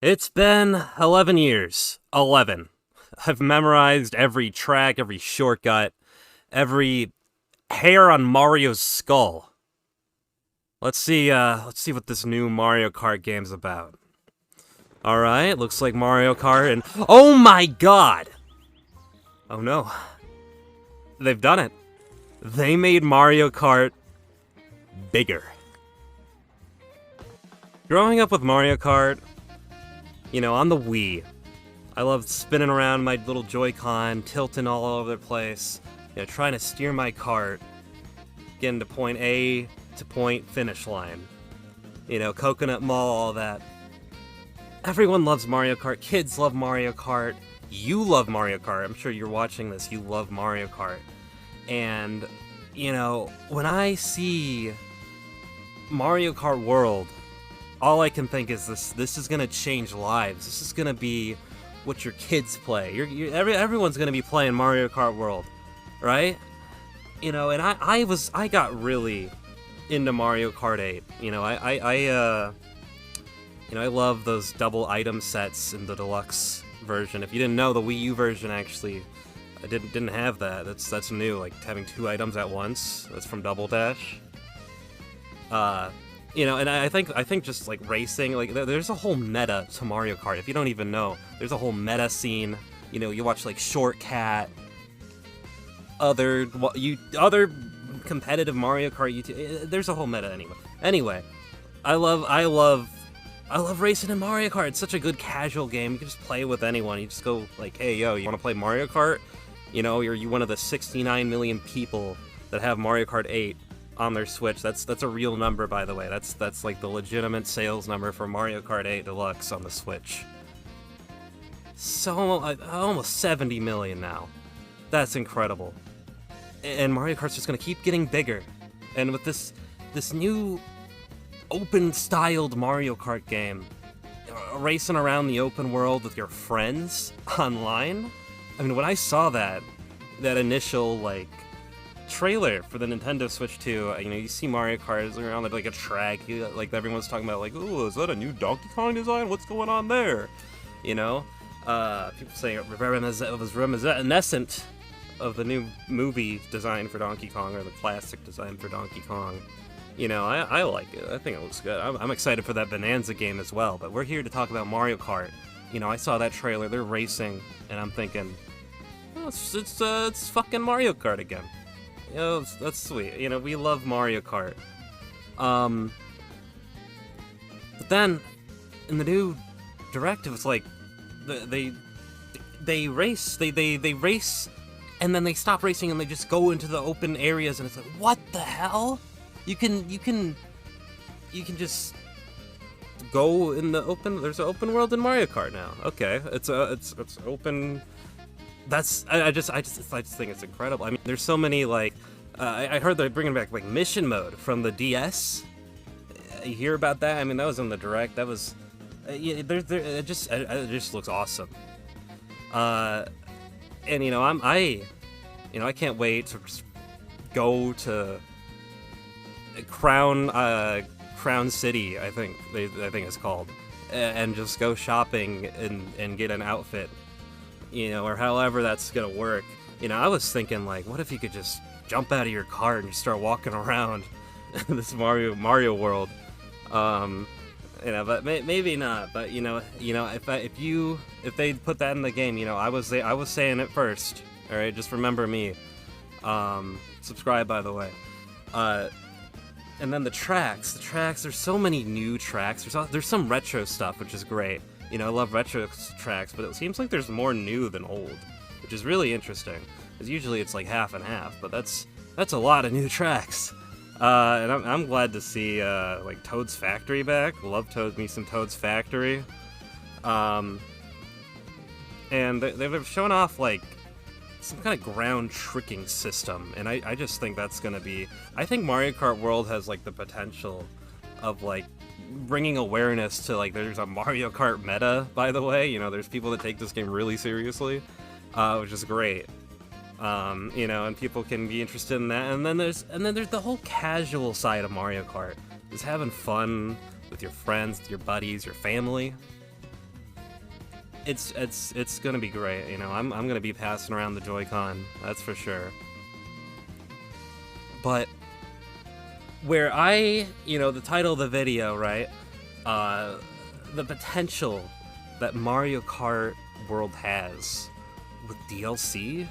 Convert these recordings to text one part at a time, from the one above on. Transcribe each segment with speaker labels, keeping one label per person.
Speaker 1: It's been 11 years. 11. I've memorized every track, every shortcut, every hair on Mario's skull. Let's see what this new Mario Kart game's about. Alright, looks like Mario Kart and... Oh my god! Oh no. They've done it. They made Mario Kart bigger. Growing up with Mario Kart, you know, on the Wii, I loved spinning around my little Joy-Con, tilting all over the place, you know, trying to steer my cart, getting to point A to point finish line. You know, Coconut Mall, all that. Everyone loves Mario Kart. Kids love Mario Kart. You love Mario Kart. I'm sure you're watching this. You love Mario Kart. And, you know, when I see Mario Kart World, all I can think is this is gonna change lives. This is gonna be what your kids play. Everyone's gonna be playing Mario Kart World, right? You know, and I got really into Mario Kart 8. You know, I love those double item sets in the deluxe version. If you didn't know, the Wii U version actually didn't have that. That's new, like having two items at once. That's from Double Dash. You know, and I think just like racing, like there's a whole meta to Mario Kart. If you don't even know, there's a whole meta scene. You know, you watch like Shortcat, other competitive Mario Kart YouTube. There's a whole meta anyway. Anyway, I love racing in Mario Kart. It's such a good casual game. You can just play with anyone. You just go like, hey, yo, you want to play Mario Kart? You know, you're one of the 69 million people that have Mario Kart 8 on their Switch. That's a real number, by the way. That's like the legitimate sales number for Mario Kart 8 Deluxe on the Switch. So almost 70 million now. That's incredible. And Mario Kart's just gonna keep getting bigger. And with this new open-styled Mario Kart game, racing around the open world with your friends online. I mean, when I saw that initial like trailer for the Nintendo Switch 2, you know, you see Mario Kart around like a track, like everyone's talking about like, ooh, is that a new Donkey Kong design? What's going on there? You know, people saying it was reminiscent of the new movie design for Donkey Kong, or the classic design for Donkey Kong. You know, I like it. I think it looks good. I'm excited for that Bonanza game as well, but we're here to talk about Mario Kart. You know, I saw that trailer, they're racing, and I'm thinking, oh, it's fucking Mario Kart again. You know, that's sweet. You know, we love Mario Kart. But then, in the new directive, it's like, they race, they race, and then they stop racing and they just go into the open areas, and it's like, what the hell? You can just go in the open. There's an open world in Mario Kart now. Okay, it's open. I just think it's incredible. I mean, there's so many like I heard they're bringing back like mission mode from the DS. You hear about that? I mean, that was on the direct. That was it just looks awesome. And you know, I can't wait to just go to Crown City, I think it's called, and just go shopping and get an outfit, you know, or however that's gonna work. You know, I was thinking like, what if you could just jump out of your car and just start walking around this Mario world, you know, but maybe not. But you know, if they put that in the game, you know, I was saying it first. All right, just remember me. Subscribe, by the way. And then the tracks, there's so many new tracks. There's some retro stuff, which is great. You know, I love retro tracks, but it seems like there's more new than old, which is really interesting. Because usually it's like half and half, but that's a lot of new tracks. And I'm glad to see like Toad's Factory back. Love me some Toad's Factory. And they've shown off like some kind of ground tricking system, and I just think that's gonna be... I think Mario Kart World has like the potential of like bringing awareness to like, there's a Mario Kart meta, by the way. You know, there's people that take this game really seriously, which is great. You know, and people can be interested in that. And then there's the whole casual side of Mario Kart, just having fun with your friends, with your buddies, your family. it's gonna be great. You know, I'm gonna be passing around the Joy-Con, that's for sure. But where the title of the video, right? The potential that Mario Kart World has with DLC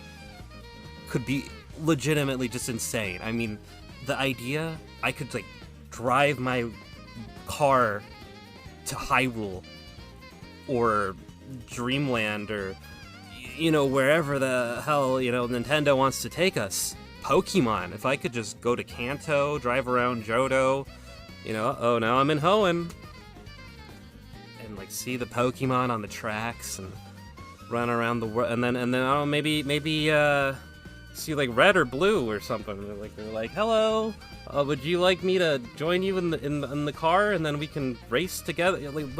Speaker 1: could be legitimately just insane. I mean, the idea I could like drive my car to Hyrule or Dreamland or wherever the hell Nintendo wants to take us. Pokemon, if I could just go to Kanto, drive around Johto, oh, now I'm in Hoenn, and like see the Pokemon on the tracks and run around the world, and then oh, maybe see like red or blue or something. They're like, hello, would you like me to join you in the car, and then we can race together? Like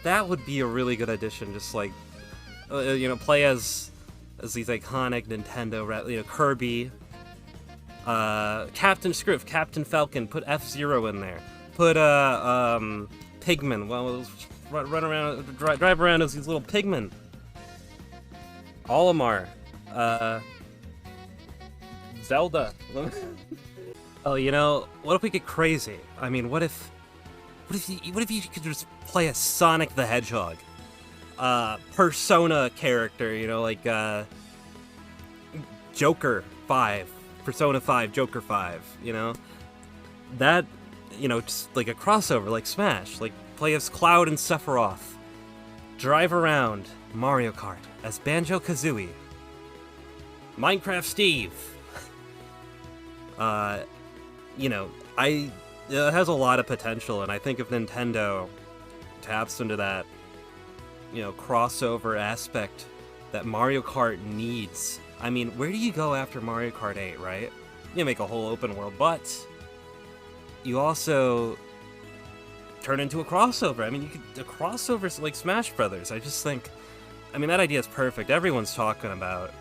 Speaker 1: that would be a really good addition. Just like play as these iconic Nintendo, Kirby. Captain Scriff, Captain Falcon, put F-Zero in there. Put, Pigman. Well, run around, drive around as these little pigmen. Olimar. Zelda. Oh, what if we get crazy? I mean, what if you could just play as Sonic the Hedgehog? Persona character, like, Joker 5. Persona 5, Joker 5, That, just like a crossover, like Smash. Like, play as Cloud and Sephiroth. Drive around Mario Kart as Banjo-Kazooie. Minecraft Steve. It has a lot of potential, and I think if Nintendo taps into that, crossover aspect that Mario Kart needs. I mean, where do you go after Mario Kart 8, right? You make a whole open world, but you also turn into a crossover. I mean, a crossover like Smash Brothers. I just think, that idea is perfect. Everyone's talking about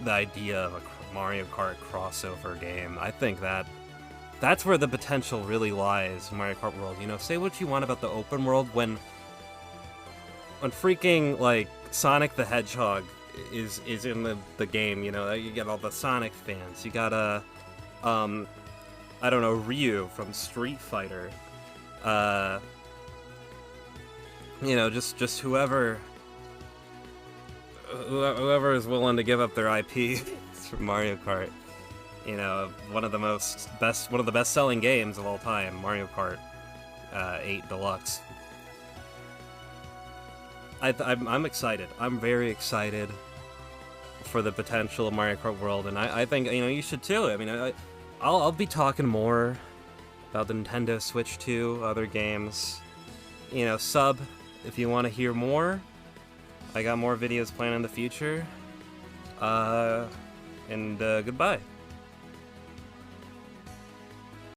Speaker 1: the idea of a Mario Kart crossover game. I think that's where the potential really lies in Mario Kart World. Say what you want about the open world when freaking, like, Sonic the Hedgehog is in the game, you get all the Sonic fans. You got I don't know, Ryu from Street Fighter. Just whoever is willing to give up their IP for Mario Kart. One of the best-selling games of all time, Mario Kart 8 Deluxe. I'm excited. I'm very excited for the potential of Mario Kart World, and I think you should too. I'll be talking more about the Nintendo Switch 2, other games. Sub if you want to hear more. I got more videos planned in the future. And goodbye.